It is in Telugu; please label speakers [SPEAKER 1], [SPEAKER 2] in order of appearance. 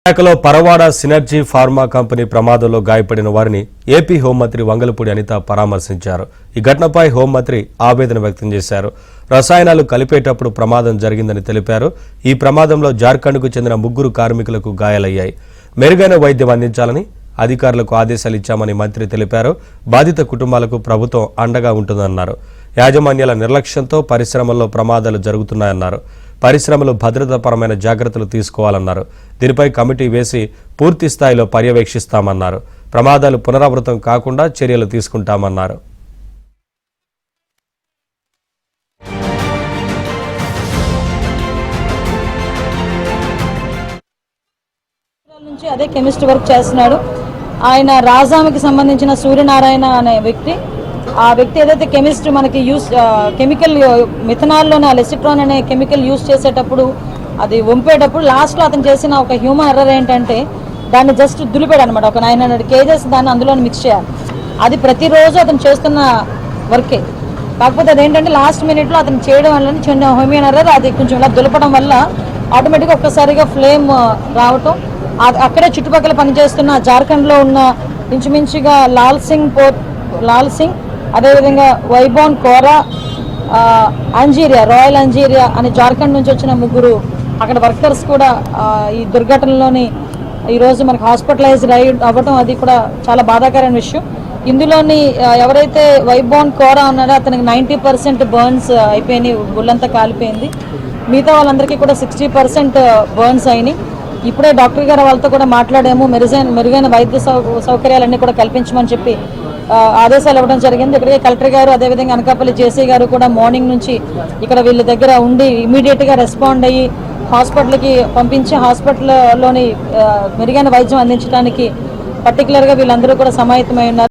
[SPEAKER 1] విశాఖలో పరవాడ సినర్జీ ఫార్మా కంపెనీ ప్రమాదంలో గాయపడిన వారిని ఏపీ హోంమంత్రి వంగలపూడి అనిత పరామర్శించారు. ఈ ఘటనపై హోంమంత్రి ఆవేదన వ్యక్తం చేశారు. రసాయనాలు కలిపేటప్పుడు ప్రమాదం జరిగిందని తెలిపారు. ఈ ప్రమాదంలో జార్ఖండ్కు చెందిన 3 కార్మికులకు గాయాలయ్యాయి. మెరుగైన వైద్యం అందించాలని అధికారులకు ఆదేశాలు ఇచ్చామని మంత్రి తెలిపారు. బాధిత కుటుంబాలకు ప్రభుత్వం అండగా ఉంటుందన్నారు. యాజమాన్యాల నిర్లక్ష్యంతో పరిశ్రమల్లో ప్రమాదాలు జరుగుతున్నాయన్నారు. పరిశ్రమలు భద్రతాపరమైన జాగ్రత్తలు తీసుకోవాలన్నారు. దీనిపై కమిటీ వేసి పూర్తి స్థాయిలో పర్యవేక్షిస్తామన్నారు. ప్రమాదాలు పునరావృతం కాకుండా చర్యలు తీసుకుంటామన్నారు.
[SPEAKER 2] నుంచి అదే కెమిస్ట్ వర్క్ చేస్తున్నాడు. ఆయన రాజామికి సంబంధించిన సూర్యనారాయణ అనే వ్యక్తి. ఆ వ్యక్తి ఏదైతే కెమిస్ట్ మనకి కెమికల్ మిథనాల్లోనే లెసిట్రాన్ అనే కెమికల్ యూజ్ చేసేటప్పుడు అది వంపేటప్పుడు లాస్ట్లో అతను చేసిన ఒక హ్యూమన్ ఎర్రర్ ఏంటంటే దాన్ని జస్ట్ దులిపాడు అనమాట. ఒక 900 kgs దాన్ని అందులో మిక్స్ చేయాలి. అది ప్రతిరోజు అతను చేస్తున్న వర్కే. కాకపోతే అదేంటంటే లాస్ట్ మినిట్లో అతను చేయడం వల్ల చిన్న హ్యూమన్ ఎర్రర్ అది కొంచెం ఇలా దులపడం వల్ల ఆటోమేటిక్గా ఒక్కసారిగా ఫ్లేమ్ రావటం. అక్కడే చుట్టుపక్కల పనిచేస్తున్న జార్ఖండ్లో ఉన్న ఇంచుమించుగా లాల్ సింగ్ అదేవిధంగా వైబోన్ కోరా అంజీరియా రాయల్ అంజీరియా అని జార్ఖండ్ నుంచి వచ్చిన 3 అక్కడ వర్కర్స్ కూడా ఈ దుర్ఘటనలోని ఈరోజు మనకు హాస్పిటలైజ్డ్ అవ్వడం అది కూడా చాలా బాధాకరమైన విషయం. ఇందులోని ఎవరైతే వైబోన్ కోరా ఉన్నారో అతనికి 90% బర్న్స్ అయిపోయినాయి, ఒళ్ళంతా కాలిపోయింది. మిగతా వాళ్ళందరికీ కూడా 60% బర్న్స్ అయినాయి. ఇప్పుడే డాక్టర్ గారు వాళ్ళతో కూడా మాట్లాడాము. మెరుగైన వైద్య సౌకర్యాలన్నీ కూడా కల్పించమని చెప్పి ఆదేశాలు ఇవ్వడం జరిగింది. ఇక్కడికే కలెక్టర్ గారు అదేవిధంగా అనకాపల్లి జేసీ గారు కూడా మార్నింగ్ నుంచి ఇక్కడ వీళ్ళ దగ్గర ఉండి ఇమీడియట్గా రెస్పాండ్ అయ్యి హాస్పిటల్కి పంపించి హాస్పిటల్లోని మెరుగైన వైద్యం అందించడానికి పర్టికులర్గా వీళ్ళందరూ కూడా సమాయత్తమై ఉన్నారు.